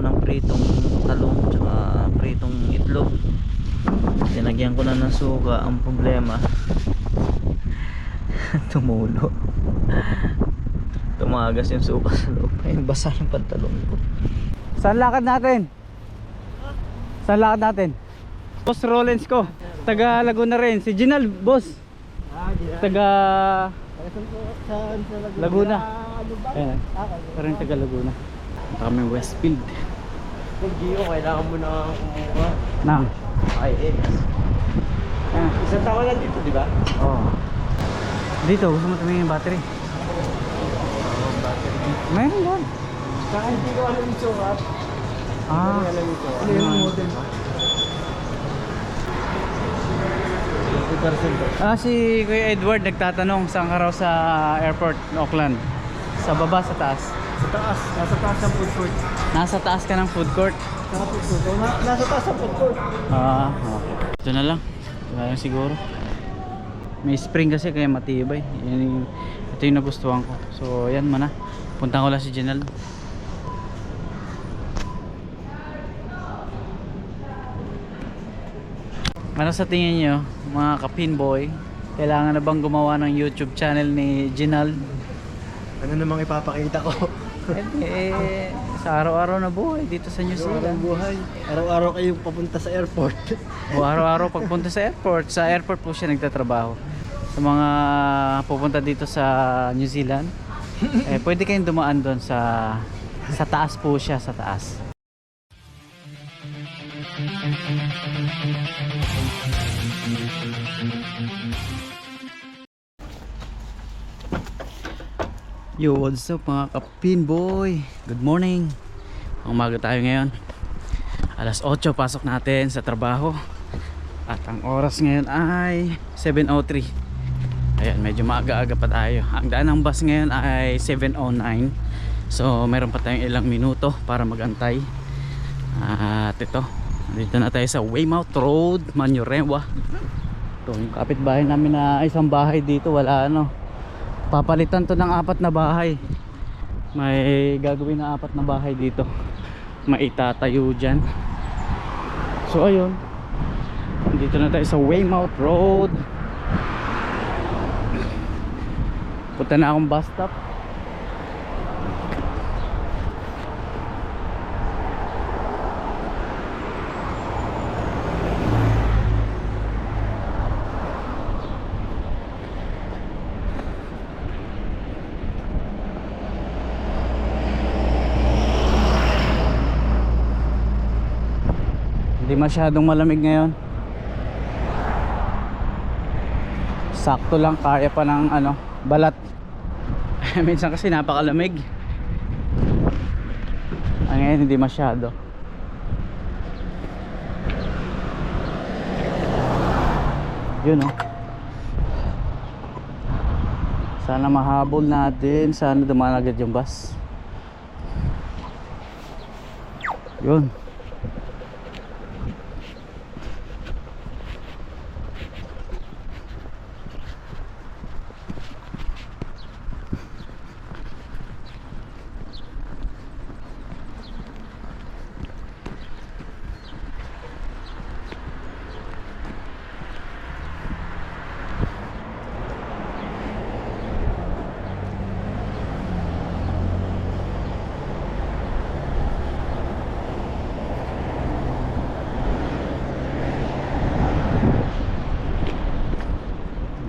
ng pritong talong tsaka pritong itlog. Tinagyan ko na ng suka. Ang problema tumulo. Tumagas yung suka sa loob. Ayun, basa yung pantalon ko. Saan lakad natin? Saan lakad natin? Boss Rollins ko, taga Laguna rin. Si Ginal, boss. Taga Laguna. Ayan, parang taga Laguna. Kami Westfield. Kung Gio, kailangan mo na kumuha Nang IX. ayan. Isang taon na dito, di ba? Oh. Dito, gusto mo tumingin yung battery? Meron doon. Saka hindi ko alam yung sukat. Ah, Alam yung sukat. ano yung model? Si Kuya Edward nagtatanong saan ka raw sa airport ng Auckland. Sa baba, sa taas? Sa taas. Nasa taas ng food court. Nasa taas ka ng food court? Nasa food court. Nasa taas ng food court. Ah, okay. Ito na lang. Kaya siguro. May spring kasi kaya matibay. Ito yung nagustuhan ko. So, yan muna. Punta ko lang si Janelle. Ano sa tingin nyo, mga ka-pinboy, kailangan na bang gumawa ng YouTube channel ni Ginal? Ano namang ipapakita ko? Sa araw-araw na buhay dito sa New Zealand. Buhay. Araw-araw kayong papunta sa airport. O araw-araw pagpunta sa airport po siya nagtatrabaho. Sa mga pupunta dito sa New Zealand, pwede kayong dumaan doon sa taas po siya, sa taas. Yo, what's up mga ka-pinboy? Good morning. Umaga tayo ngayon. Alas 8 pasok natin sa trabaho. At ang oras ngayon ay 7:03. Ayan, medyo maaga-aga pa tayo. Ang daan ng bus ngayon ay 7:09. So meron pa tayong ilang minuto para magantay. At ito, dito na tayo sa Weymouth Road, Manurewa. Ito yung kapitbahay namin na isang bahay dito. Wala ano, papalitan to ng 4 na bahay. May gagawin na 4 na bahay dito. Maitatayo dyan. So ayun, dito na tayo sa Weymouth Road. Punta na akong bus stop. Hindi masyadong malamig ngayon. Sakto lang, kaya pa ng ano, balat. Minsan kasi napakalamig. Ngayon hindi masyado. Yun oh. Sana mahabol natin. Sana dumaan agad yung bus. Yun.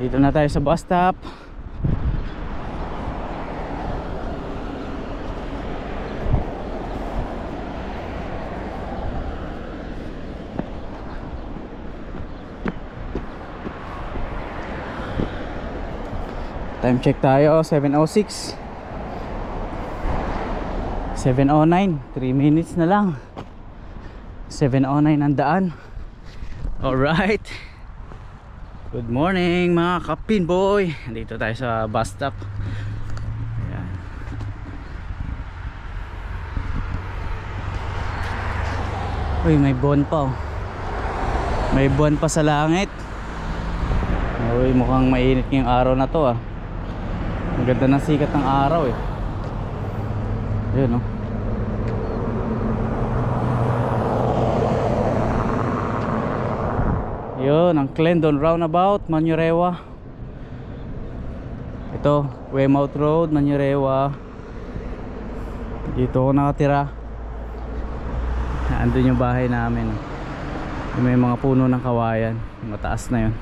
Dito na tayo sa bus stop. Time check tayo, 7:06. 7:09, 3 minutes na lang. 7:09 ang daan. Alright. Good morning mga ka-pinboy. Dito tayo sa bus stop. Ayan. Uy, may buwan pa oh. May buwan pa sa langit. Uy, mukhang mainit ngayong araw na to ah. Ang ganda ng sikat ng araw eh. Ayun oh. Yun, ang Clendon Roundabout, Manurewa. Ito, Weymouth Road, Manurewa. Dito ako nakatira. Andun yung bahay namin. May mga puno ng kawayan. Mataas na yun.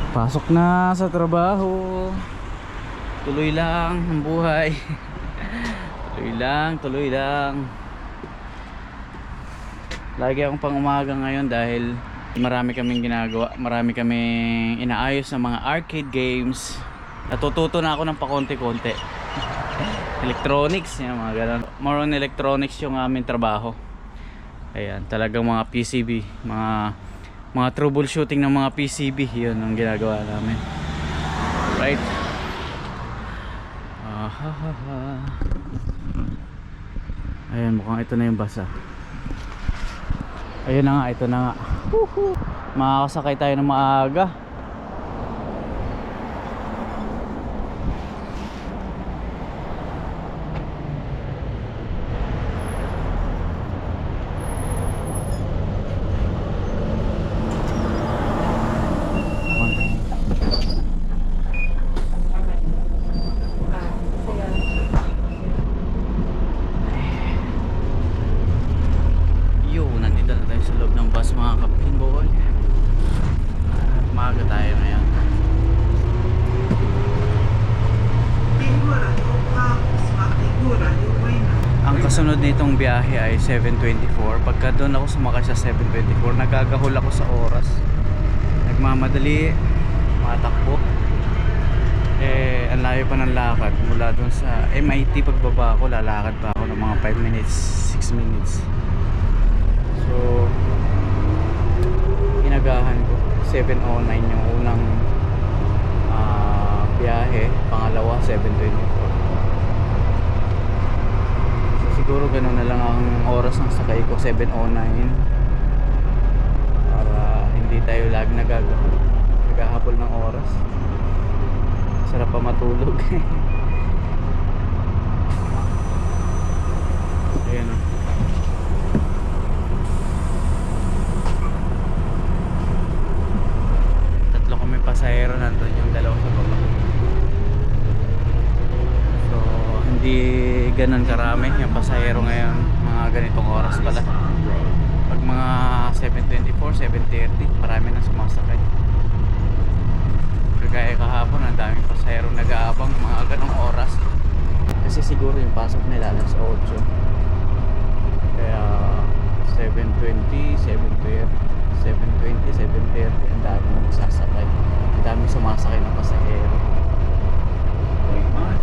Pasok na sa trabaho. Tuloy lang ang buhay. Tuloy lang. Lagi akong pang umaga ngayon dahil marami kaming ginagawa. Marami kaming inaayos na mga arcade games. Natututo na ako ng pakonti-konti. Electronics, yan, mga ganun. More on electronics yung aming trabaho. Ayan, talagang mga PCB, mga troubleshooting ng mga PCB, yun ang ginagawa namin. Right? Ayan, mukhang ito na yung basa. Ayun na nga, ito na nga. Makakasakay tayo ng maaga. Maaga tayo ngayon. Ang kasunod nitong biyahe ay 7:24. Pagka doon ako sumakay sa 7:24, nagagahol ako sa oras. Nagmamadali, matakbo. Ang layo pa ng lakad. Mula doon sa MIT, pagbaba ako, lalakad pa ako ng mga 5 minutes, 6 minutes. So, inagahan ko. 7:09 yung unang biyahe, pangalawa 7:24. So siguro ganun na lang ang oras ng sakay ko, 7:09, para hindi tayo lagi naghahabol ng oras. Sarap pa matulog. Ayan o. Pasahero, nandun yung dalawa sa baba. So hindi ganun karami yung pasahero ngayon, mga ganitong oras pala. Pag mga 7:24, 7:30, marami nang sumasakay. Kagaya kahapon, ang daming pasahero nag-aabang ng mga ganong oras. Kasi siguro yung pasok nila alas 8. Kaya 7:20, 7:30, 7:30, ang dami magsasakay. Ang dami sumasakay ng pasahero.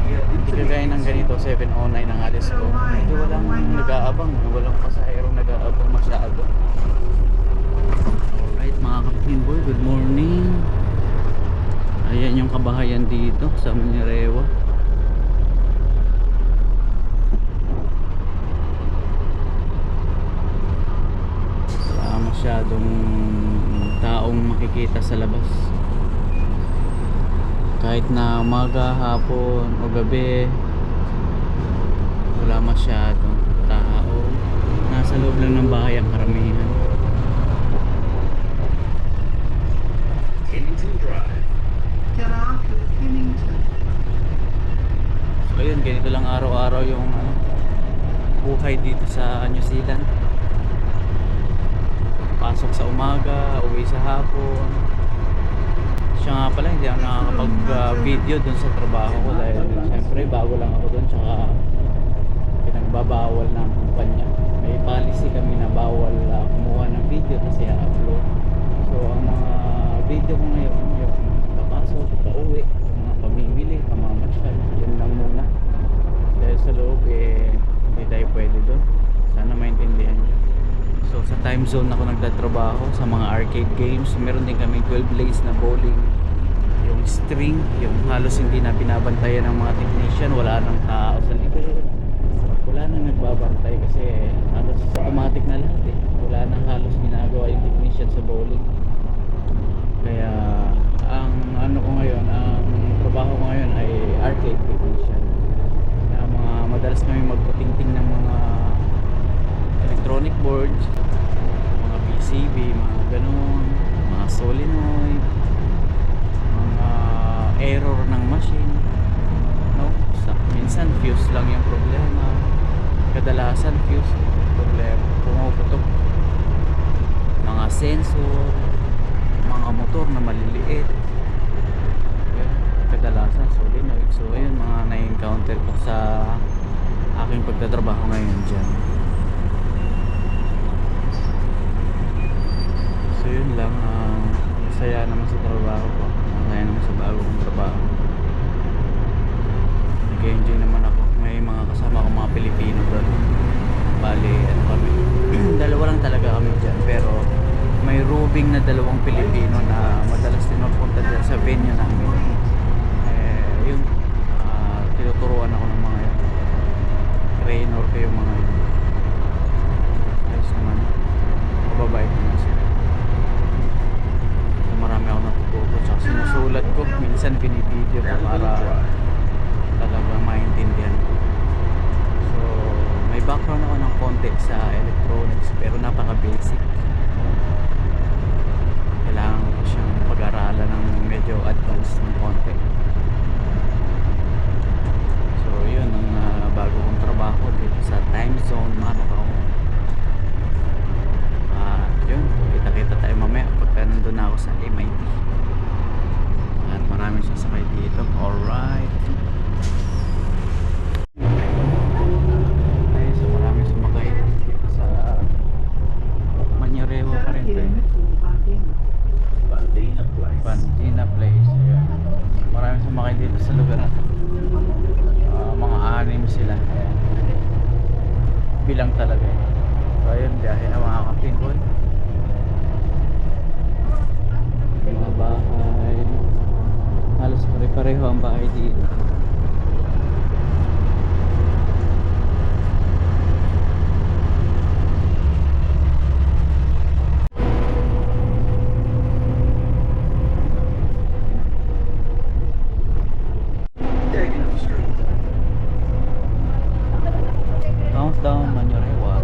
Hindi kagaya ng ganito, 7:09 ang alis ko. Hindi walang nag-aabang, walang pasahero nag-aabang masyado. Alright mga kapinboy, good morning. Ayan yung kabahayan dito sa Manurewa. Wala masyadong taong makikita sa labas. Kahit na umaga, hapon o gabi, wala masyadong tao. Nasa loob lang ng bahay ang karamihan. So ayun, ganito lang araw-araw yung buhay dito sa New Zealand. Pasok sa umaga, uwi sa hapon. Siya nga pala, hindi ako nakakapag-video dun sa trabaho ko dahil siyempre bago lang ako dun, tsaka pinagbabawal ng kumpanya. May policy kami na bawal kumuha ng video kasi upload. So ang mga video ko ngayon, yung papasok, pauwi, mga pamimili, pamamasyal, yun lang muna. Dahil sa loob hindi tayo pwede dun. Sana maintindihan nyo. So sa time zone ako nagtatrabaho sa mga arcade games. Meron din kami 12 lanes na bowling. Yung string, yung halos hindi na binabantayan ng mga technician. Wala nang tao sa likod. Wala nang nagbabantay kasi halos automatic na lahat eh. Wala nang halos ginagawa yung technician sa bowling. Kaya ang ano ko ngayon, ang trabaho ko ngayon ay arcade technician. Kaya madalas kami magputingting ng mga electronic boards, mga PCB, mga ganun, mga solenoid, mga error ng machine, no? Minsan fuse lang yung problema, kadalasan fuse problema, pumuputok. Mga sensor, mga motor na maliliit, yun, kadalasan solenoid. So ayun, mga na-encounter ko sa aking pagtatrabaho ngayon dyan. So yun lang, masaya naman sa trabaho ko, masaya naman sa bago kong trabaho. Nag-enjoy naman ako, may mga kasama akong mga Pilipino doon. Bali, ano kami, dalawa lang talaga kami dyan, pero may roving na dalawang Pilipino na madalas din magpunta dyan sa venue namin. Yun, tinuturuan ako ng mga yun, trainer ko yung mga yun. Ayos naman, mababait naman sila. So, marami ako natututo, tsaka sinusulat ko, minsan binibideo ko para talagang maintindihan ko. So may background ako ng konti sa electronics, pero napaka basic. Kailangan ko siyang pag-aralan ng medyo advanced ng konti. So yun ang bago kong trabaho dito sa time zone Manukau. Yun, kita-kita tayo mamaya pagka nandun na ako sa MIT. At maraming sasakay dito. Alright. So maraming sumakay dito sa Manyarewa pa rin tayo. Bandina Place. Ayan. Maraming sumakay dito sa lugar na to. Mga 6 sila. Ayan. Bilang talaga. So ayun, biyahe na mga kapinbon. Mga bahay. Halos pare-pareho ang bahay dito. Countdown Manyarewa.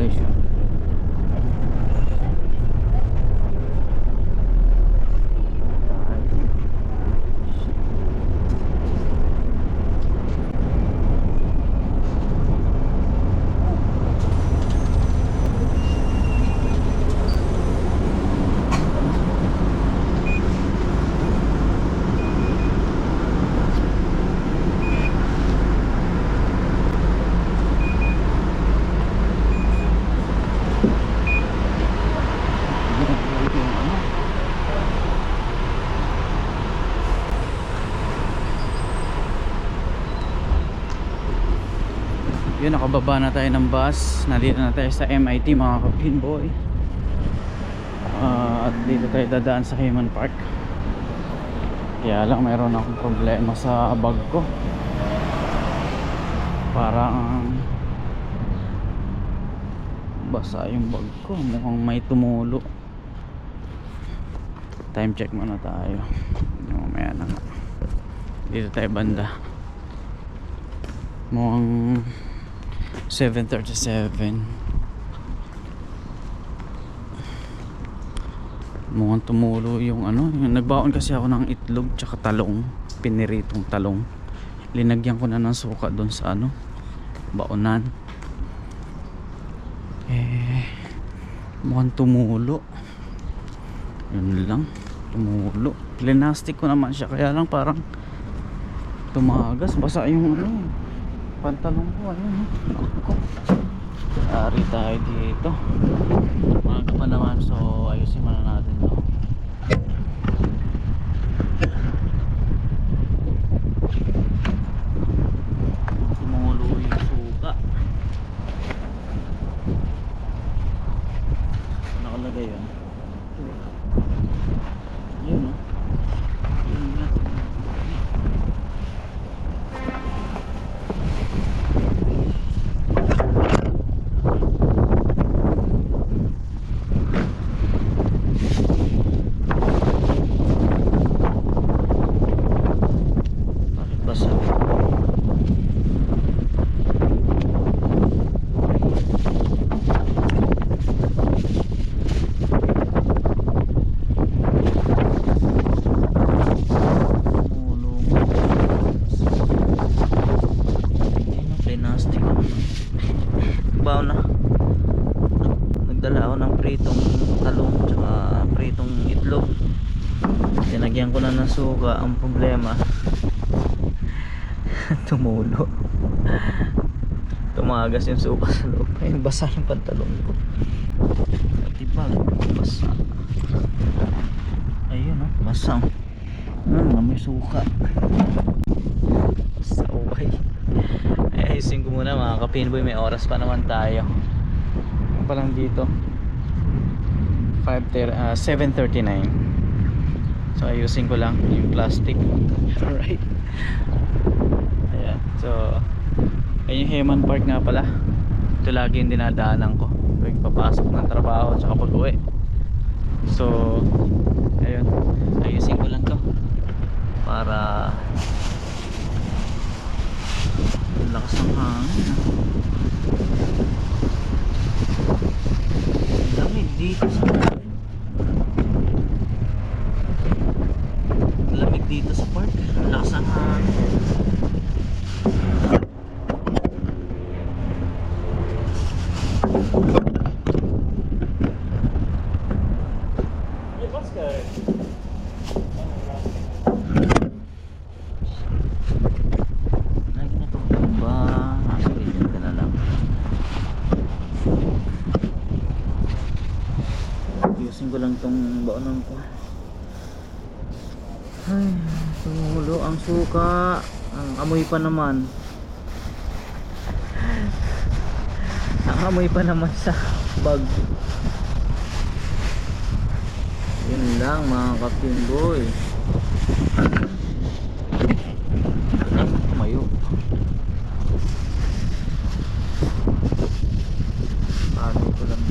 station. Yun, nakababa na tayo ng bus. Nandito na tayo sa MIT mga ka-pinboy. At dito tayo dadaan sa Hayman Park. Kaya lang mayroon akong problema sa bag ko. Parang basa yung bag ko. Mukhang may tumulo. Time check muna tayo. Mamaya na nga. Dito tayo banda. Mukhang 7:37. Mukhang tumulo yung yung nagbaon kasi ako ng itlog tsaka talong, piniritong talong. Linagyan ko na ng suka doon sa baonan. Mukhang tumulo. Yun lang, tumulo. Linastic ko naman siya, kaya lang parang tumagas, basa yung pantalon ko. Ayun, ako. Ari tayo dito. Maga pa naman, so ayusin muna natin to. Tumulo yung suka. Nakalagay yun. Yun, no? Yun nga. Nagdala ako ng pritong talong tsaka pritong itlog. Tinagyan ko na ng suka. Ang problema tumulo. Tumagas yung suka sa loob. Ayun, basa yung pantalon ko. Diba? Basa. Ayun, basa. May suka. Basa, okay. Ayusin ko muna mga ka-pinboy. May oras pa naman tayo. Pa lang dito 7:39. So ayusin ko lang yung plastic. Alright. Ayan. So ayun yung Hayman Park nga pala. Ito lagi yung dinadaanan ko tuwing papasok ng trabaho at pag uwi. So ayun, ayusin ko lang to para lakas ng hangin. Lamig dito sa lamig dito sa park. Lakas ang hangin. Lagi na itong ba? Sige, ka na lang. Ayusin ko lang itong baonan ko. Ay, tumulo ang suka. Ang amoy pa naman. Ang amoy pa naman sa bag. Yun lang mga ka-pinboy. Tumayo. Ano ko lang.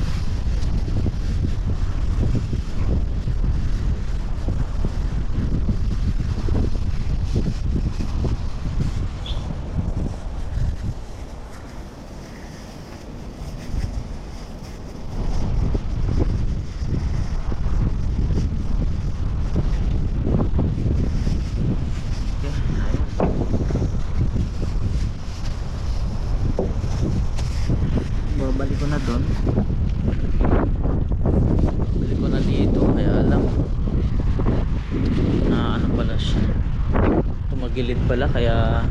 Bili ko na dito, kaya alam na ano pala siya, tumagilid pala, kaya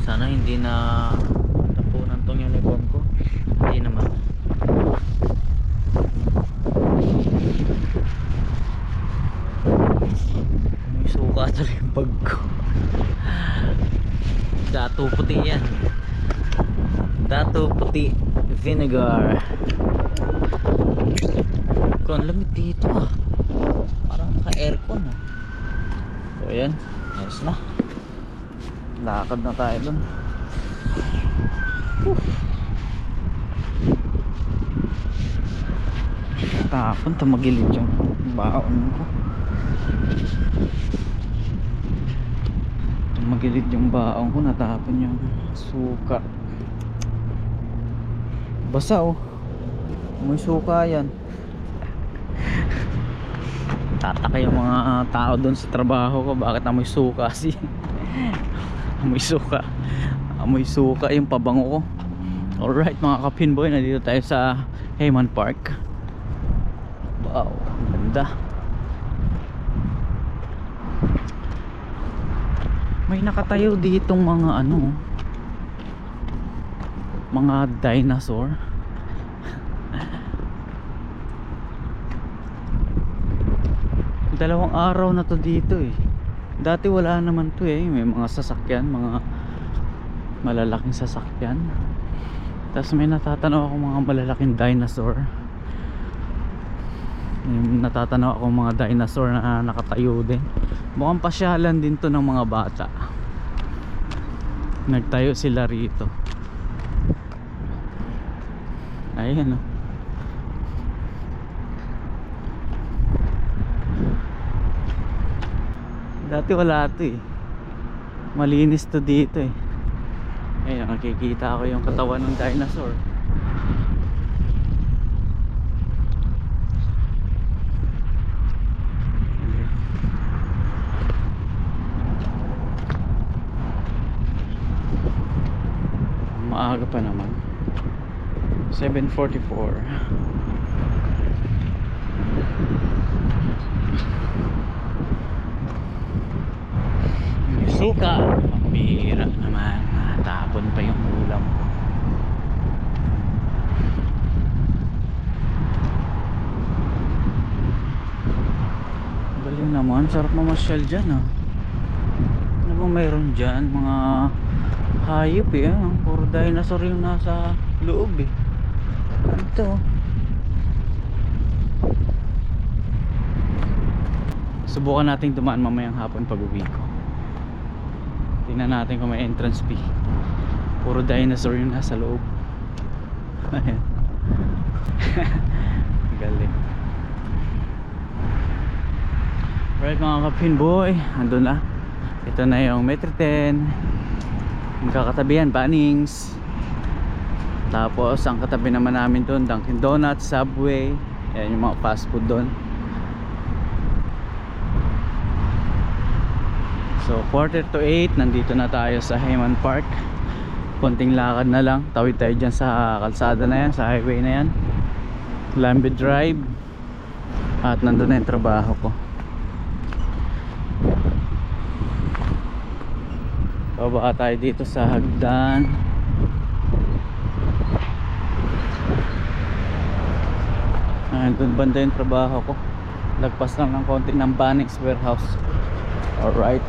sana hindi na tapunan tong uniform ko. Hindi naman. May suka talaga yung bag ko. Dato puti yan, dato puti vinegar. Kung lamig dito ah, parang naka aircon ah. So yan, ayos na, lakad na tayo dun. Tapon, tumagilid yung baon ko. Tumagilid yung baon ko, natapon yung suka. Basa oh, may suka yan. Tataka yung mga tao doon sa trabaho ko, bakit amoy suka si amoy suka, amoy suka yung pabango ko. Alright mga kapinboy, nandito tayo sa Hayman Park. Wow, ang ganda. May nakatayo ditong mga ano, mga dinosaur. Dalawang araw na to dito eh. Dati wala naman to eh. May mga sasakyan, mga malalaking sasakyan. Tapos may natatanaw ako mga malalaking dinosaur. May natatanaw ako mga dinosaur na nakatayo din. Mukhang pasyalan din to ng mga bata. Nagtayo sila rito. Ayan oh. Dati wala to eh. Malinis to dito eh. Ayun, nakikita ko yung katawan ng dinosaur. Maaga pa naman. 7:44. Suka, pambira naman, natapon pa yung ulam. Galing naman, sarap mamasyal dyan ah. Ano ba mayroon dyan? Mga hayop eh, puro dinosaur yung nasa loob eh. Ano to? Subukan natin dumaan mamayang hapon pag uwi ko. Tingnan natin kung may entrance fee. Puro dinosaur yung nasa loob. Ayan. Galing. Right mga kapinboy, andun na. Ito na yung Metro 10. Yung kakatabihan, Bunnings. Tapos ang katabi naman namin doon, Dunkin Donuts, Subway. Ayan yung mga fast food doon. So 7:45, nandito na tayo sa Hayman Park. Konting lakad na lang, tawid tayo dyan sa kalsada na yan, sa highway na yan, Lambeth Drive. At nandun na yung trabaho ko. Baba tayo dito sa hagdan. Nandun banda yung trabaho ko. Lagpas lang ng konti ng Bunnings Warehouse. Alright.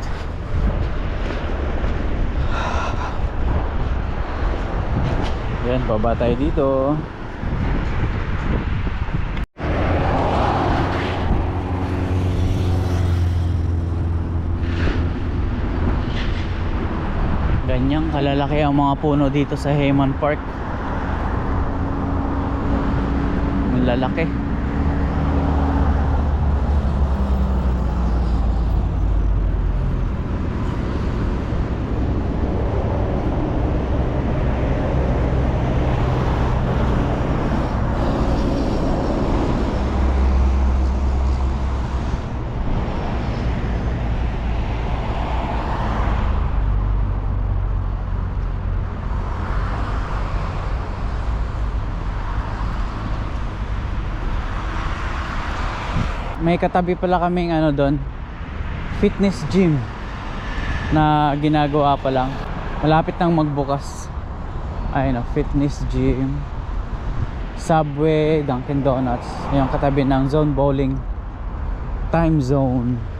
Yan, baba tayo dito. Ganyang kalalaki ang mga puno dito sa Hayman Park. Ang lalaki. may katabi pala kaming ano doon, fitness gym na ginagawa pa lang. Malapit nang magbukas. Ayun, fitness gym, Subway, Dunkin Donuts. Ayun, katabi ng Zone Bowling Time Zone.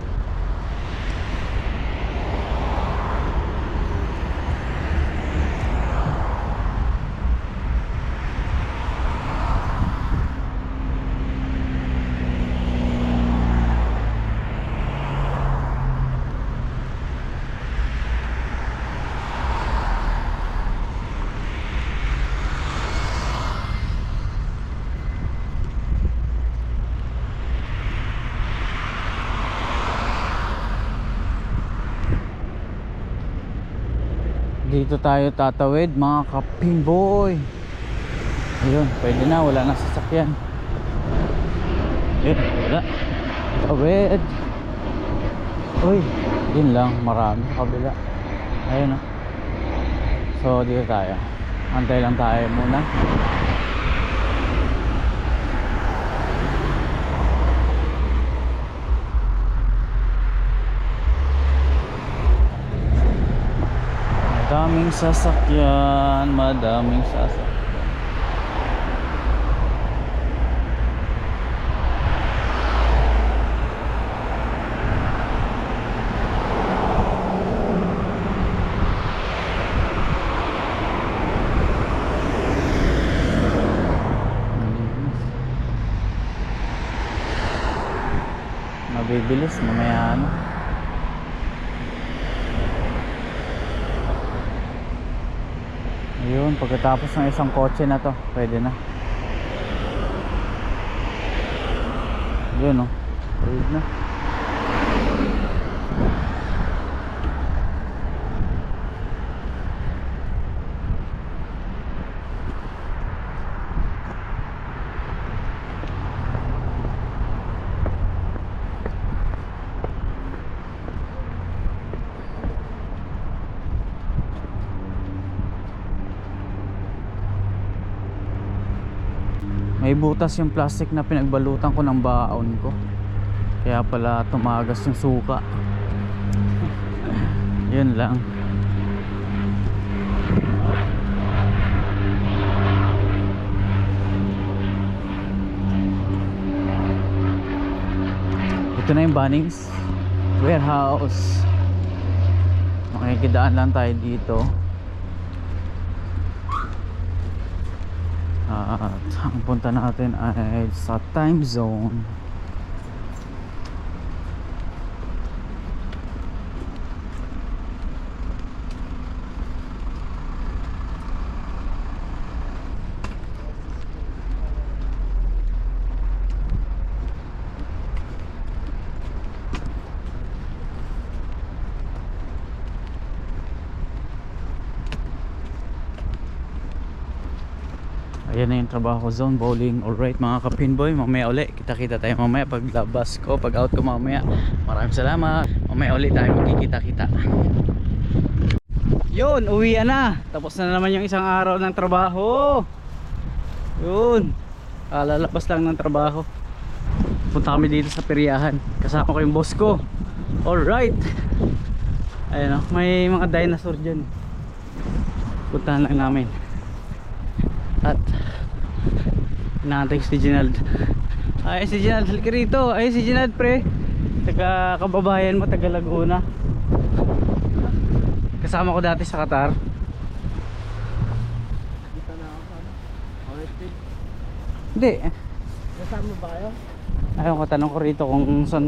Dito tayo tatawid mga kapinboy. Ayun, pwede na, wala na sasakyan. Ayun, wala. Tawid. Uy, yun lang, marami sa kabila. Ayun o. So dito tayo. Antay lang tayo muna. Madaming sasakyan, madaming sasakyan. Mabibilis mamaya ano. Ayun, pagkatapos ng isang kotse na to, pwede na. Yun oh, pwede na. May butas yung plastic na pinagbalutan ko ng baon ko. Kaya pala tumagas yung suka. Yun lang. Ito na yung Bunnings Warehouse. Makikidaan lang tayo dito. At ang punta natin ay sa Time Zone. Ayan na yung trabaho ko, Zone Bowling. Alright mga kapinboy, mamaya uli kita-kita tayo mamaya pag labas ko, pag out ko mamaya. Maraming salamat. Mamaya uli tayo magkikita-kita. Yun, uwian na. Tapos na naman yung isang araw ng trabaho. Yun, lalabas lang ng trabaho. Punta kami dito sa peryahan. Kasama ko yung boss ko. Alright. Ayan o, may mga dinosaur dyan. Puntahan lang namin. At naantay si Ginald. Ay si Ginald, halika rito. Ay si Ginald pre, taga kababayan mo, taga Laguna. Kasama ko dati sa Qatar. Hindi. Kasama ba kayo? Ayun, katanong ko rito kung saan.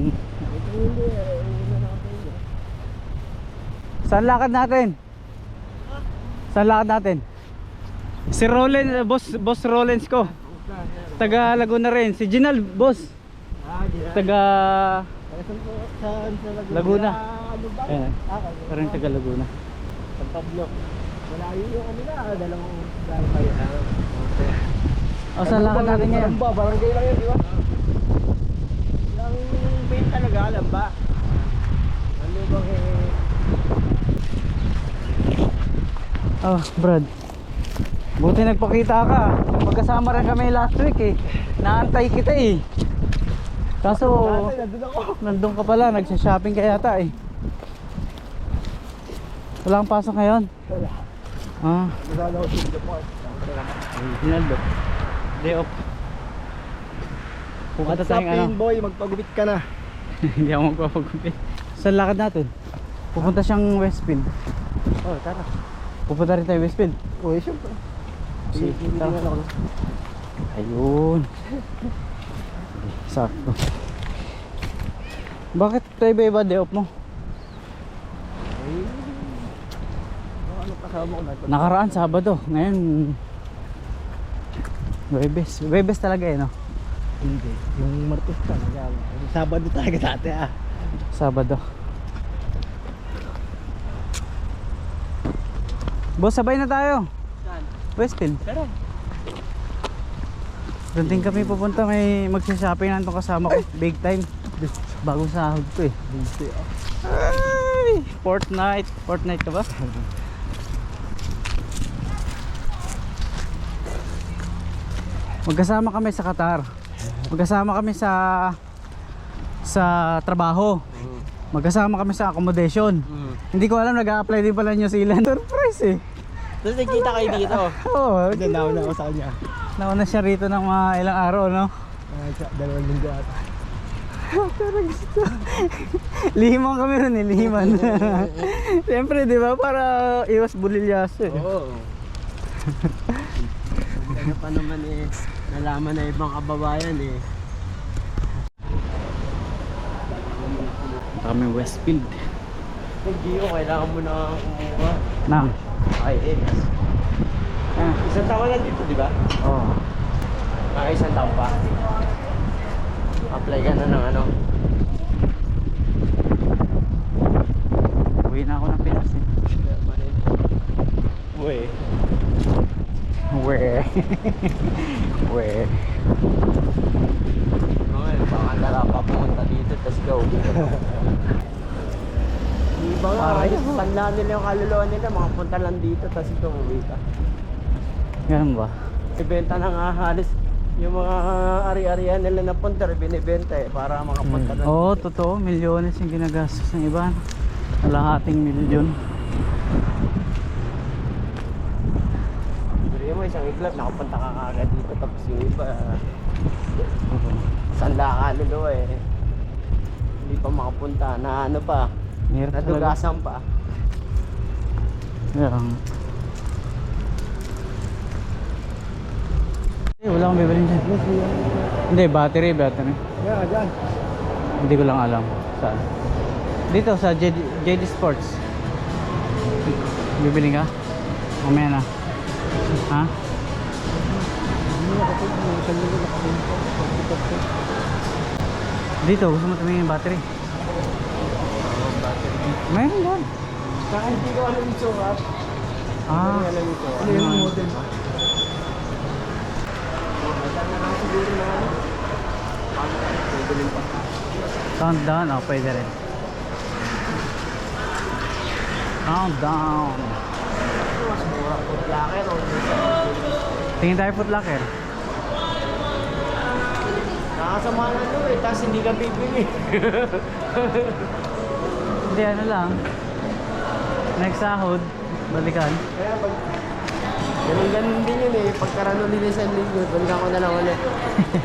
Saan lakad natin? Saan lakad natin? Si Rollins, boss Rollins ko. Taga Laguna rin. Si Ginald, boss. Taga Laguna. Ayan. Parang taga Laguna. Pablo. Malayo yung kanila. Dalawang kayo. O, saan lakad natin ngayon? Lamba, barangay lang yun, di ba? Lang main talaga, lamba. Ano bang Oh, Brad. Buti nagpakita ka. Magkasama rin kami last week eh. Naantay kita eh. Kaso, Dati, nandun ako. nandun ka pala, nagsha-shopping ka yata eh. Wala kang pasok ngayon? Wala. Ah, Wala ako sa Japan. Ginaldo. Day off. Pupunta What's up, tayong ano? Pinboy? Magpagupit ka na. Hindi ako magpapagupit. Saan lakad natin? Pupunta siyang Westfield. Oh, tara. Pupunta rin tayo Westfield. Oh, syempre. Sige, Hindi tara. nga ako. Ayun. Sakto. Bakit iba-iba day off mo? Ay, ano kasama ko na? Nakaraan Sabado, ngayon Webes. Webes talaga eh no? Hindi. Yung Martes ka, nagama. Yung Sabado talaga dati ah. Sabado. Boss, sabay na tayo. Saan? Westfield. Tara. Doon din kami pupunta, may magsha-shopping na itong kasama ko. Big time. Bagong sahod ko eh. Hindi ah. Ay, Fortnite. Fortnite ka ba? Magkasama kami sa Qatar. Magkasama kami sa trabaho. Magkasama kami sa accommodation. Hindi ko alam, nag-a-apply din pala New Zealand. Surprise eh. Tapos nagkita kayo dito. Oo, Hindi, nauna ako sa kanya. nauna siya rito ng mga ilang araw, no? Dalawang linggo ata. Pero gusto. Lihiman kami ron eh, lihiman. Siyempre, di ba? Para iwas bulilyaso eh. Oo. Kaya pa naman eh, nalaman na ibang kababayan eh. Kami Westfield. Nag-Gio, kailangan mo na kumuha. Nang. IX. Ah, Isang taon na dito, di ba? oh. Isang taon pa. Apply ka na ng ano. Uwi na ako ng Pinas eh. Uy. Where? Where? Okay, baka dala pa pumunta dito, tapos go. Iba nga, tanda nila yung kaluluwa nila, mga punta lang dito, tapos ito uwi ka. Ganun ba? Ibenta na nga halos yung mga ari-arian nila na punta, binibenta eh, para makapunta na. Oo, totoo. Milyones yung ginagastos ng iba. Kalahating milyon. Bili mo isang iglap, nakapunta ka kagad dito, tapos yung iba, sanda kaluluwa eh. Hindi pa makapunta, na ano pa, Hirap talaga. nadugasan pa. Yan. Wala akong bibilin dyan. Hindi, battery. Yeah, dyan. Hindi ko lang alam saan. Dito sa JD Sports. Bibili ka? Mamaya na. Ha? Dito, gusto mo tumingin yung battery? Mayroon doon. Saka hindi ko alam yung sukat. Ah, Hindi alam yung sukat. Ano yung model ba? Maganda lang siguro na ano. Pwede pa. countdown. Oh, pwede rin. Countdown. Mas mura po locker o Tingin tayo Foot Locker. nakasama na ito eh, tapos hindi ka bibili. Hindi, ano lang. Next sahod, balikan. Kaya pag ganun din yun eh, pagkarano nila sa linggo, balikan ko na lang ulit.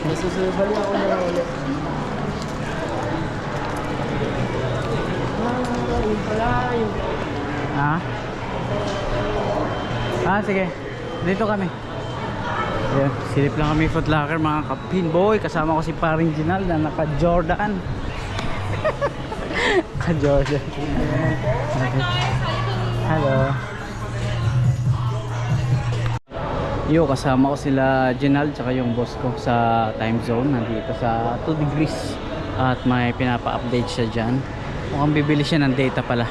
Nasusunod, balikan ko na lang ulit. Yun pala, yun. Ha? Ah, sige. Dito kami. Ayan, silip lang kami Foot Locker mga kapinboy. Kasama ko si paring Ginal na naka-Jordan. Naka-Jordan. Hello. Yo, kasama ko sila Ginal tsaka yung boss ko sa time zone. Nandito sa 2 degrees. At may pinapa-update siya dyan. Mukhang bibili siya ng data pala.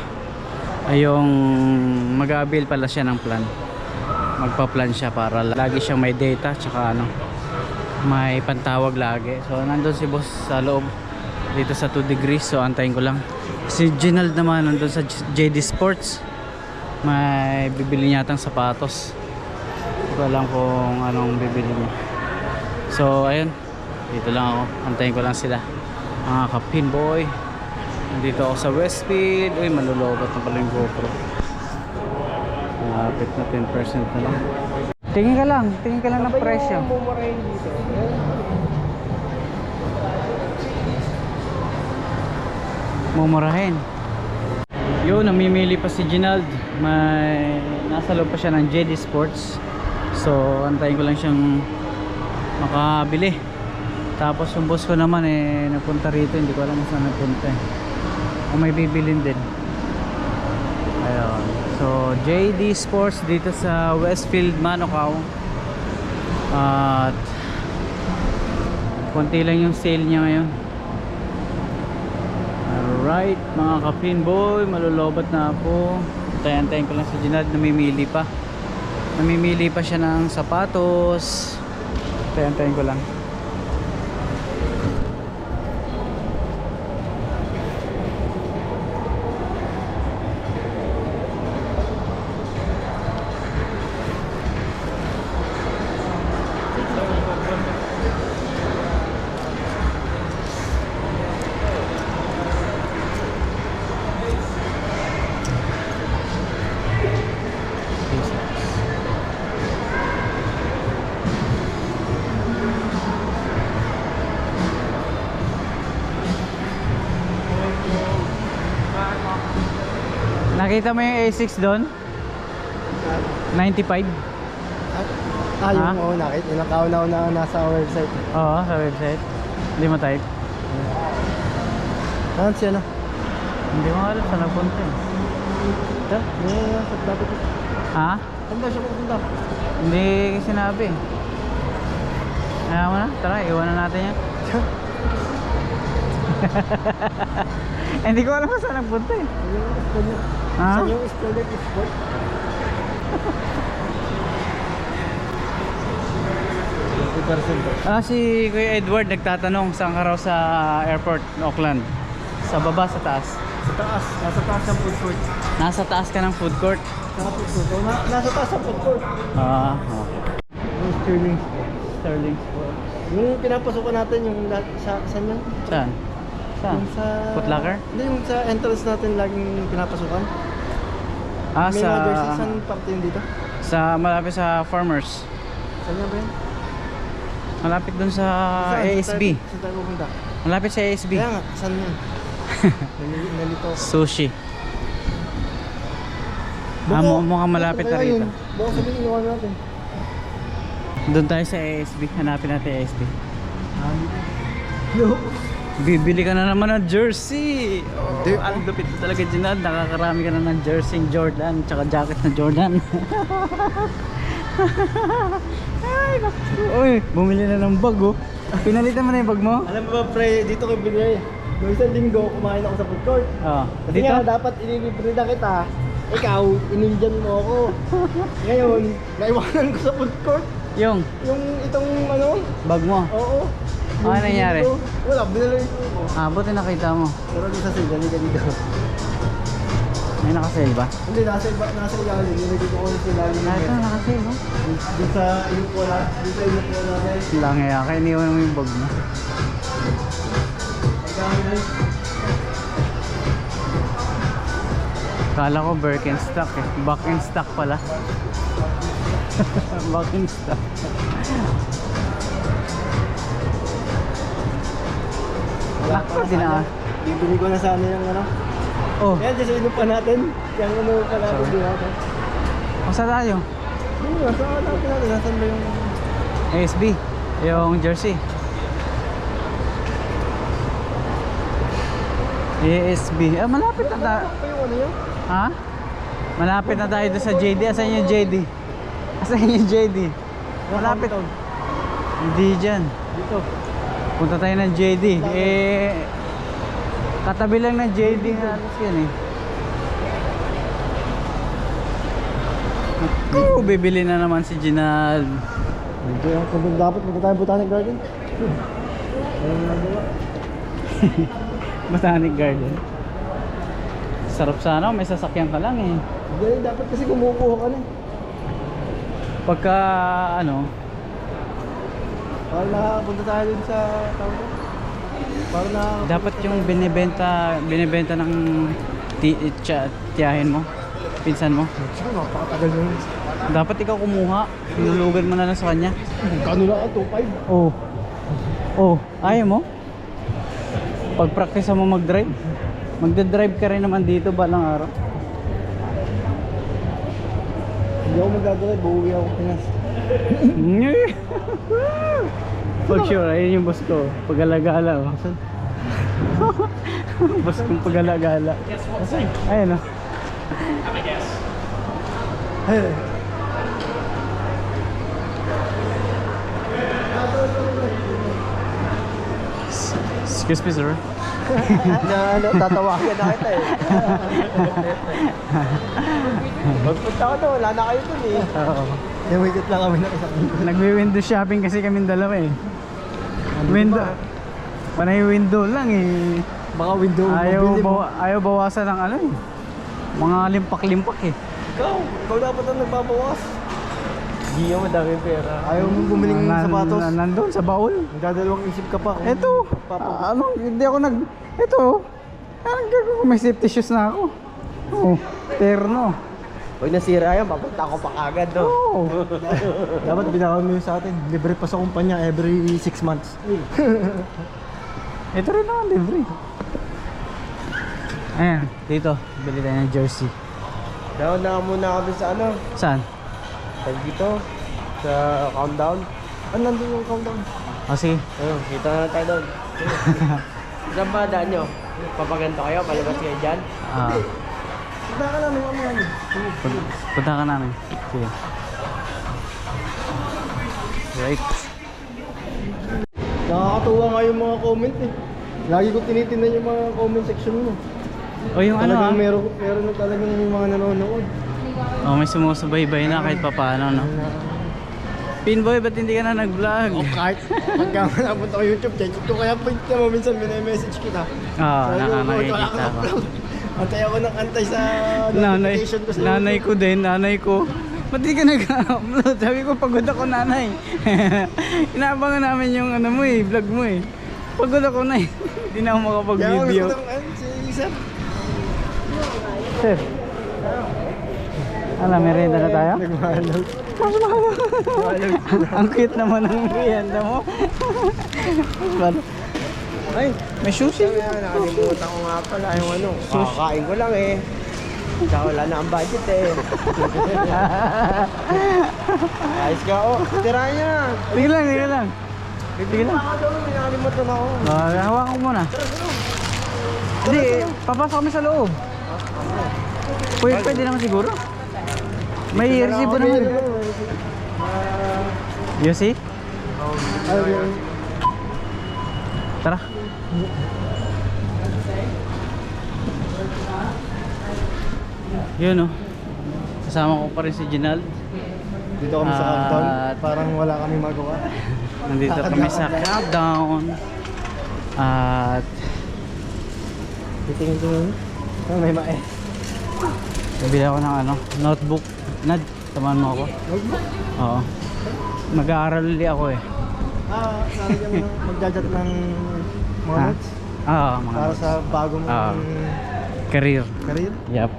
Ay yung mag-avail pala siya ng plan. Magpa-plan siya para lagi siyang may data tsaka ano, may pantawag lagi. So nandun si boss sa loob dito sa 2 degrees. So antayin ko lang. Si Ginald naman nandun sa JD Sports. May bibili niyatang sapatos. Hindi ko alam kung anong bibili niya. So ayun, dito lang ako. Antayin ko lang sila. Mga ka-pinboy, nandito ako sa Westfield. Uy, malulobat na pala yung GoPro. Malapit na 10% na lang. Tingin ka lang ng presyo. Mumurahin dito. Mumurahin. Yun, namimili pa si Ginald. May nasa loob pa siya ng JD Sports. So, antayin ko lang siyang makabili. Tapos yung boss ko naman napunta rito. Hindi ko alam kung saan napunta o may bibilin din. Ayun. So, JD Sports dito sa Westfield, Manukau. At konti lang yung sale niya ngayon. Alright, mga ka-pinboy, malulobat na ako. Tayan-tayin ko lang si Ginald, namimili pa. Namimili pa siya ng sapatos. Tayan-tayin ko lang. Nakita mo yung A6 doon? 95? Yung nakita. Inakaw na nasa website. Oo, sa website. Hindi mo type? Saan siya na? Hindi mo alam saan nagpunta eh. Ito? Sa dapat ito. Ha? Saan daw siya pupunta? Hindi sinabi. Ayaw mo na? Tara, iwanan natin yan. Hindi ko alam kung saan nagpunta eh. Ha? Saan yung student sport? Si Kuya Edward nagtatanong saan ka raw sa airport, Auckland. Sa baba, sa taas. Sa taas. Nasa taas ng food court. Nasa taas ka ng food court. Nasa food court. Nasa taas ng food court. Okay. Yung Sterling. Sterling Sport. Yung pinapasukan natin yung saan yun? Saan? Saan? Yung sa... Foot Locker? Hindi, yung sa entrance natin laging pinapasukan. May Sa... mga jersey, saan parte yun dito? Sa malapit sa Farmers. Saan yan ba yun? Malapit dun sa Saan? ASB. Saan tayo pupunta? Malapit sa ASB. Kaya nga, saan yun? Nalito ako. Sushi. Mukhang malapit na rito. Baka sabihin yung ano natin. Doon tayo sa ASB. Hanapin natin ASB. No. Bibili ka na naman ng jersey. Hindi. Ang lupit mo talaga, Ginald. Nakakarami ka na ng jersey Jordan tsaka jacket na Jordan. Ay, naku. Uy, bumili na ng bag oh. Pinalitan mo na yung bag mo? Alam mo ba, pre, dito ko binili. Noong isang linggo, kumain ako sa food court. Oo. Kasi nga, dapat ililibre na kita. Ikaw, inindyan mo ako. Ngayon, naiwanan ko sa food court. Yung Itong ano? bag mo. Oo. Ano nangyari? Wala, binili ko. Buti nakita mo. Pero di sa sila, hindi ka dito. May nakasale ba? Hindi, nasa ilalim. Nilagay ko sa ilalim. Ito, nakasale no? Dito sa inupo natin. Lang kaya, kaya iniwan mo yung bag mo. Kala ko Birkenstock eh. Back in stock pala. Back in stock. Wala Ako, dinaan. Bibili ko na sana yung ano. Oh, Kaya dyan sa inupa natin. Yung ano pala natin natin. masa tayo? Hindi, nasa natin. Nasaan ba yung... ASB. Yung jersey. ASB. Malapit na tayo. Pa yung ano yun? Ha? Malapit na tayo doon sa JD. Asan yung JD? Asan yung JD? Malapit. Hindi dyan. Dito. Punta tayo ng JD. Katabi lang ng JD halos yan eh. Bibili na naman si Ginald. Dito yung kung dapat punta tayo Botanic Garden. Ayun na nagawa. Botanic Garden. Sarap sana kung may sasakyan ka lang eh. Hindi, dapat kasi kumukuha ka na. Pagka ano, Para nakapunta tayo dun sa tawag ko. Para na... Dapat yung binibenta ng tiyahin mo, pinsan mo. Sige, napakatagal yun. Dapat ikaw kumuha, pinulugan mo na lang sa kanya. Kano lang ito? 5? Oh. Oh, ayaw mo? Pag-practice mo mag-drive. Magda-drive ka rin naman dito balang araw. Hindi ako magdadrive, uuwi ako Pinas. For sure, ayun yung boss ko. Pag-alagala, oh. Boss kong pag-alagala. Ayun, oh. Excuse me, sir. Na ano, tatawagan na kita eh. Magpunta ko to, wala na kayo dun eh. Oo. Wait lang kami nakasakit. Nagwi-window shopping kasi kaming dalawa eh. Window. Panay window lang eh. Baka window mabili mo. Ayaw bawasan ng ano eh. Mga limpak-limpak eh. Ikaw dapat ang nagbabawas. Hindi mo madami pera. Ayaw mo bumili ng sapatos. Nandun sa baul. Nagdadalawang isip ka pa. Eto. Hindi ako Eto. Anong gagawin ko? May safety shoes na ako. Oh, terno. Pag nasira yan, papunta ako pa kagad no. Oh. Dapat binawan mo yun sa atin. Libre pa sa kumpanya every 6 months. Ito rin naman, libre. Ayan, dito. Bili tayo ng jersey. Down na muna ako dun sa ano. Saan? Tag dito. Sa countdown. Nandun yung countdown. O sige. Ayun, kita na tayo doon. Saan ba daan nyo? Papaganto kayo? Palabas kayo dyan? Punta ka namin ang mga Punta ka namin. Sige. Right. Nakakatuwa nga yung mga comment eh. Lagi ko tinitingnan yung mga comment section mo. O yung ano Talagang meron na talagang yung mga nanonood. Oh, may sumusubaybay na kahit papaano, no? Pinboy, ba't hindi ka na nag-vlog? O kahit pagka napunta ko YouTube, check ko kaya point ka mo minsan minay-message kita. Oo, Sabi ko, nakakita wala ko. upload. Antay ako ng antay sa Nanay, notification ko sa nanay ko din, nanay ko. Ba't di ka nag-upload? Sabi ko, pagod ako nanay. Inaabangan namin yung ano mo eh, vlog mo eh. Pagod ako na eh. Hindi na ako makapag-video. Kaya ako gusto si Sir. Sir. Alam, merienda na tayo? Nagmahalog. Ang cute naman ng merienda mo. Ay, May sushi. nakalimutan ko nga pala yung ano. Kakain ko lang eh. Tsaka wala na ang budget eh. Ayos ka oh. Tirahan niya na. Sige lang, sige lang. Sige lang. Ako doon, nakalimutan ako. Hawakan ko muna. Hindi, papasok kami sa loob. Pwede naman siguro. May resibo naman. You see? Tara. Yun oh. Kasama ko pa rin si Ginald. Dito kami sa countdown. At- Parang wala kami magawa. Nandito kami sa countdown. At Titingin-tingin. May mae. bibili ako ng ano, notebook. Nad, samahan mo ako. Notebook? Oo. Mag-aaral ulit ako eh. Lalagyan mo ng magdadjat ng mga Ha? notes. Oo, mga Para sa bagong career. career. Yup.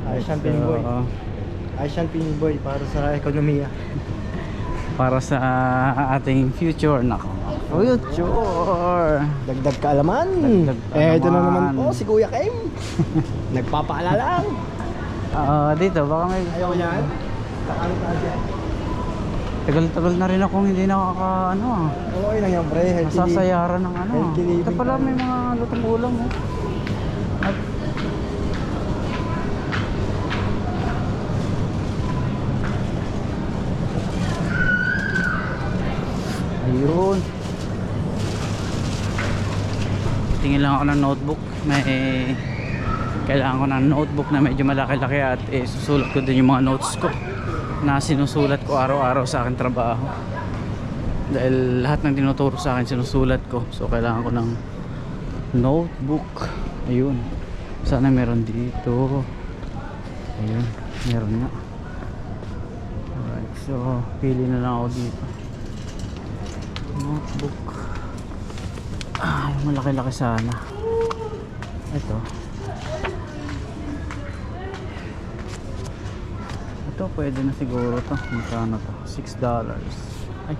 Asian Pinboy. So, Asian Pinboy para sa ekonomiya. para sa ating future. Nako. Future. Dagdag kaalaman. Dagdag Ito na kaalaman. naman po si Kuya Kim. Nagpapaalala lang. Dito, baka may... Ayaw yan. Nakano tayo dyan. Tagal-tagal na rin akong hindi nakaka... Okay lang yan pre. Healthy Masasayaran ng ano. Healthy living Ito pala tayo. may mga lutong ulam oh. At ayun. Tingin lang ako ng notebook. Kailangan ko ng notebook na medyo malaki-laki at susulat ko din yung mga notes ko na sinusulat ko araw-araw sa aking trabaho. Dahil lahat ng tinuturo sa akin sinusulat ko. So kailangan ko ng notebook. Ayun. Sana meron dito. Ayun. Meron nga. Alright. So pili na lang ako dito. Notebook. Yung malaki-laki sana. Ito. Ito pwede na siguro to. Magkano to? $6. Ay.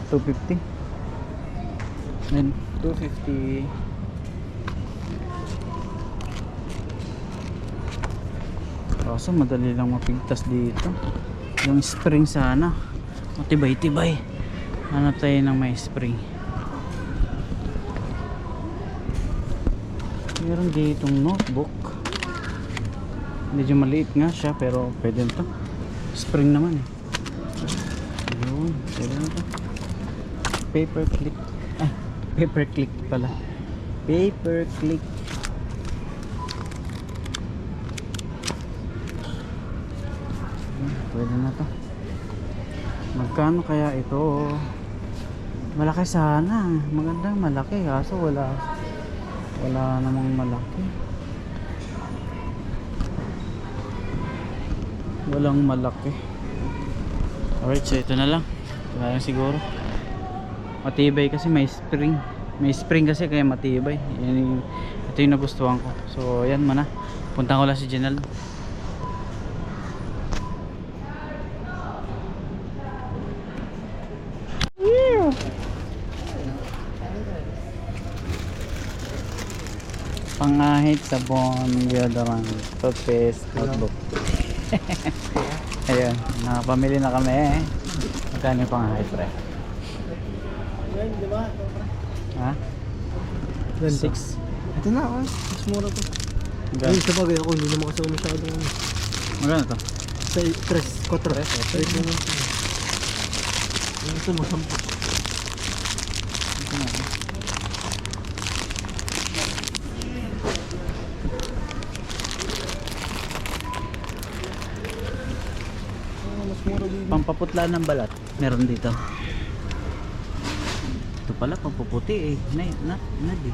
250. Then 250. Kaso madali lang mapigtas dito. Yung spring sana matibay-tibay. Hanap tayo ng may spring. Meron ditong notebook. Medyo maliit nga siya pero pwede na to. Spring naman eh. Ayun, pwede na to. Paper clip. Ay, paper clip pala. Paper clip. Pwede na to. Magkano kaya ito? Malaki sana. Magandang malaki kaso wala namang malaki. Walang malaki. Alright, so ito na lang. Ito na lang siguro. Matibay kasi may spring. May spring kasi kaya matibay. Ito yung nagustuhan ko. So yan muna. Punta ko lang si Janelle. Pangahit, sabon, deodorant, toothpaste, notebook. Ayun, nakapamili na kami. Magkano yung pangahit, pre? Yan, di ba? Ha? 6. Ito na, mas mura to. Ayun, sa bagay ako, hindi naman kasi ako masyadong... Magkano to? Sa 3, 4. Ito mo, 10. Pampaputla ng balat. Meron dito. Ito pala pampaputi eh. Nadi.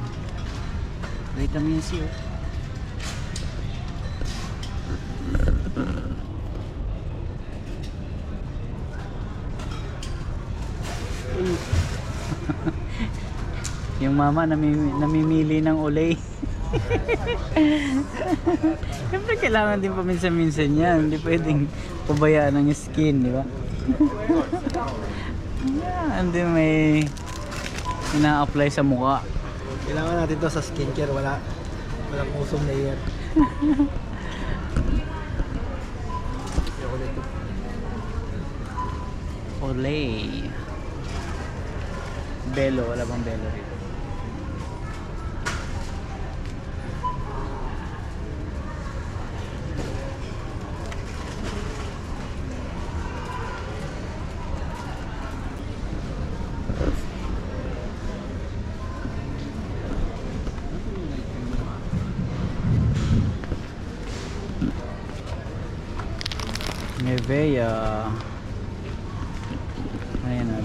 Vitamin C oh. Yung mama namimili ng ulay. Siyempre kailangan din paminsan-minsan yan. Hindi pwedeng pabayaan ng skin, di ba? Yan, hindi may ina-apply sa mukha. Kailangan natin to sa skincare. Walang usong layer. Olay. Belo, wala bang belo rito? Nevea. Ayan na.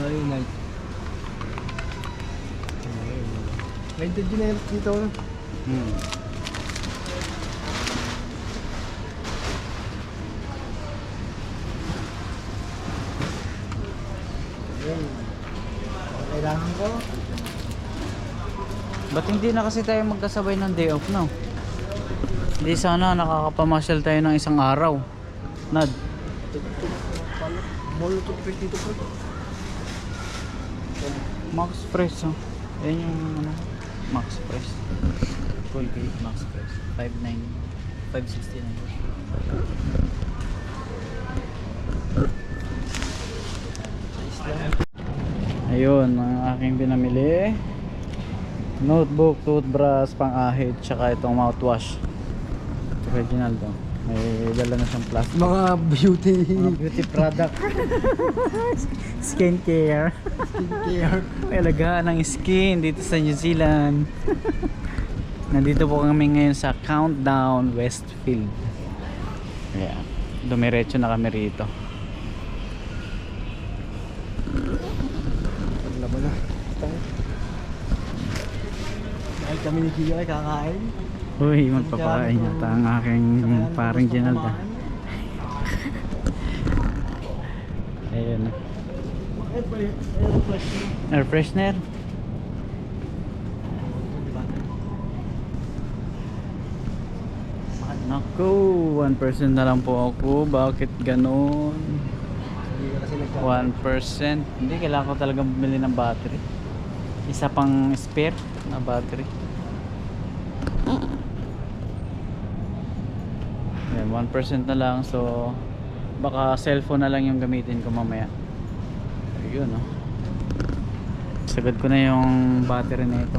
Ay, night. Lighted din na dito. Kailangan ko. Ba't hindi na kasi tayo magkasabay ng day off, no? Hindi sana nakakapamasyal tayo ng isang araw. Nad. Molotov dito po. Max Press, oh. Yan yung ano, Max Press. Colgate Max Press. 569. Ayun, ang aking pinamili. Notebook, toothbrush, pang-ahit, tsaka itong mouthwash. Original to. May dala na siyang plastic. Mga beauty. Mga beauty product. Skincare. Skincare. May alagaan ng skin dito sa New Zealand. Nandito po kami ngayon sa Countdown Westfield. Kaya dumiretso na kami rito. Paglaban na. Ay kami ni Gio ay kakain. Uy, magpapain yata ang aking paring Ginalda. Ayan. Air freshener. Air freshener. Naku, 1% na lang po ako. Bakit ganon? Hindi ka kasi 1%. Hindi, kailangan ko talaga bumili ng battery. Isa pang spare na battery. Ayan, 1% na lang. So, baka cellphone na lang yung gamitin ko mamaya. Ayun, oh. Sagad ko na yung battery na ito.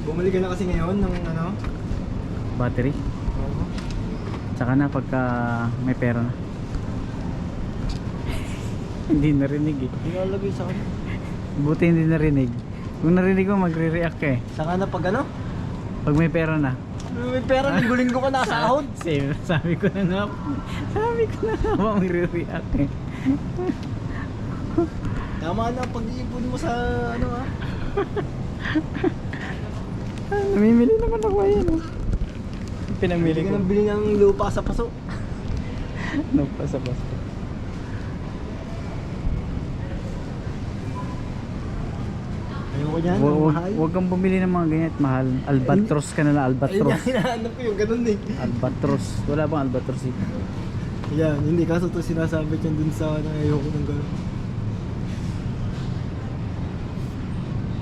Bumili ka na kasi ngayon ng ano? Battery. Oo. Tsaka na pagka may pera na. Hindi narinig eh. Nilalagay sa kanya. Buti hindi narinig. Kung narinig mo, magre-react ka eh. Saka na pag ano? Pag may pera na. May pera, linggo-linggo ka nakasahod. Same. Sabi ko na nga. Sabi ko na nga ba magre-react eh. Tama na pag-iipon mo sa ano ha. Namimili naman ako ayan oh. Pinamili Bili ka ko. nang bili ng lupa sa paso. Nagpasa-pasa. Ayoko dyan, mahal. Huwag kang bumili ng mga ganyan at mahal. Albatros ka na lang, Ayun albatros. nga, hinahanap ko yung ganun eh. Albatros. Wala bang albatros dito? Yan, hindi kaso to sinasabit yan dun sa ano, ayoko ng ganun.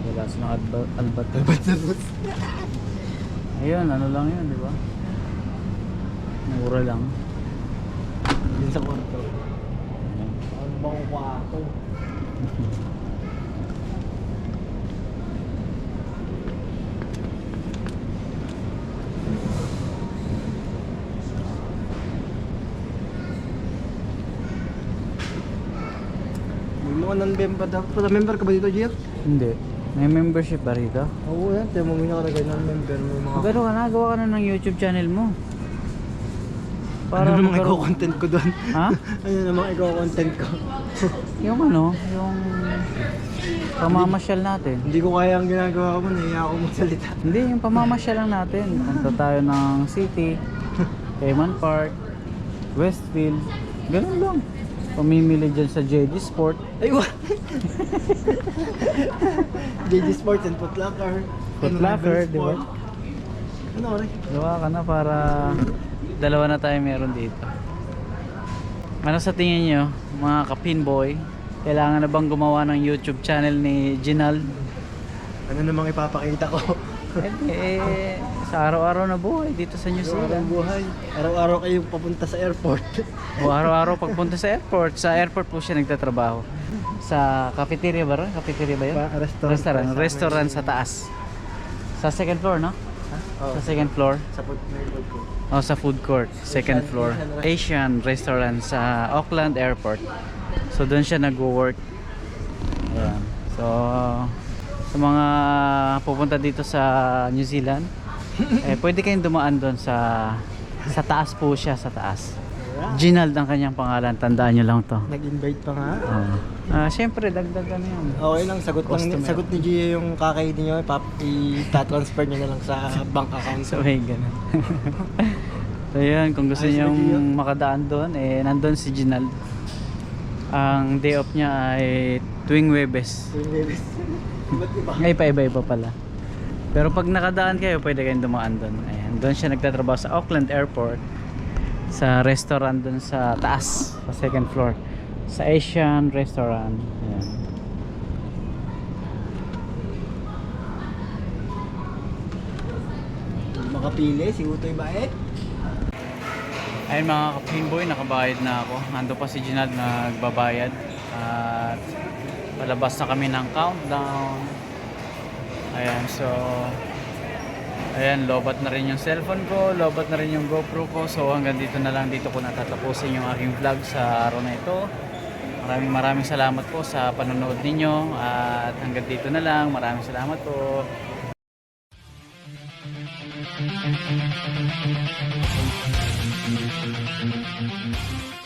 Wala silang albatros. Albatros. Ayun, ano lang yun, di ba? Mura lang. Yun sa kwarto. Ayan. Ano bang kwarto? May mga non-member dapat. Member ka ba dito, Gio? Hindi. May membership ba rito? Oo yan, tayo mo nakalagay non-member. May mga... Magano ka na? Gawa ka na ng YouTube channel mo. Ano namang magkaroon- ikaw-content ko doon? Ha? Ano namang ikaw-content ko? Yung ano? Yung pamamasyal natin. Hindi ko kaya ang ginagawa ko, nahiya ako magsalita. Hindi, yung pamamasyal lang natin. Punta tayo ng city, Cayman Park, Westfield. Ganun lang. Pamimili dyan sa JD Sport. Ay, what? JD Sports and Foot Locker. Foot Locker, Rebel di ba? Sport. Ano rin? Gawa ka na para dalawa na tayo meron dito. Ano sa tingin nyo, mga ka-pinboy? Kailangan na bang gumawa ng YouTube channel ni Ginald? Ano namang ipapakita ko? Eh, sa araw-araw na buhay dito sa New Yung Zealand. buhay. Araw-araw kayong papunta sa airport. O araw-araw pagpunta sa airport po siya nagtatrabaho. Sa cafeteria ba rin? Cafeteria ba yun? Restaurant sa taas. Sa second floor, no? Oh, Sa second floor. sa food court. O sa food court, second floor. Asian restaurant sa Auckland Airport. So doon siya nagwo-work. Ayan. So sa mga pupunta dito sa New Zealand, pwede kayong dumaan doon sa taas po siya, sa taas. Ginald ang kanyang pangalan, tandaan nyo lang to. Nag-invite pa nga. Siyempre, dagdagan yun. Okay lang, Customer. sagot ni Gio yung kakainin nyo, ita-transfer nyo na lang sa bank account. So may ganun. So yun, kung gusto Ayos nyo na, Gio. makadaan doon, nandun si Ginald. Ang day off niya ay tuwing Webes. Iba't iba. Ay, paiba-iba pala. Pero pag nakadaan kayo, pwede kayong dumaan doon. Ayan, doon siya nagtatrabaho sa Auckland Airport. Sa restaurant doon sa taas, sa second floor. Sa Asian restaurant. Ayan. Makapili, si Utoy Baek. Ayun mga ka-pinboy, nakabayad na ako. Nando pa si Ginald nagbabayad. At palabas na kami ng countdown. Ayan, so ayan, lobat na rin yung cellphone ko, lobat na rin yung GoPro ko. So hanggang dito na lang, dito ko natatapusin yung aking vlog sa araw na ito. Maraming salamat po sa panonood ninyo. At hanggang dito na lang, maraming salamat po. Thank you.